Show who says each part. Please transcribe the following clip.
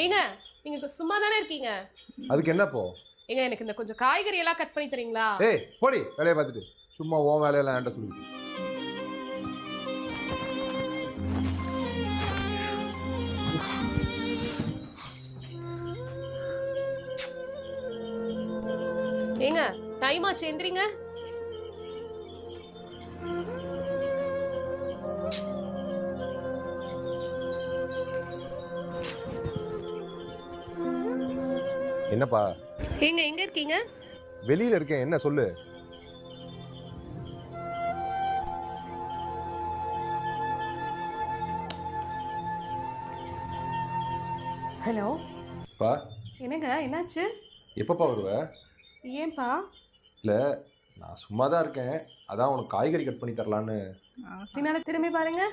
Speaker 1: ஏங்க நீங்க சும்மா தானே இருக்கீங்க?
Speaker 2: அதுக்கு என்ன போ?
Speaker 1: ஏங்க எனக்கு இந்த கொஞ்சம் காய்கறி எல்லாம் கட் பண்ணி தரீங்களா?
Speaker 2: ஏய் போடி வேலையை பார்த்துட்டு. சும்மா உன் வேலையெல்லாம் என்கிட்ட சொல்லு.
Speaker 1: ஏங்க டைம் ஆச்சு எந்திரிங்க.
Speaker 2: என்னப்பா?
Speaker 1: ஏங்க எங்க இருக்கீங்க?
Speaker 2: வெளியில இருக்கேன், என்ன சொல்லு.
Speaker 1: ஹலோ.
Speaker 2: பா
Speaker 1: என்னங்க என்னாச்சு?
Speaker 2: எப்பப்பா வருவ?
Speaker 1: ஏன்பா?
Speaker 2: இல்ல, நான் சும்மா தான் இருக்கேன். அதான் உனக்கு காய்கறி கட் பண்ணி தரலான்னு.
Speaker 1: பின்னால திரும்பி பாருங்க.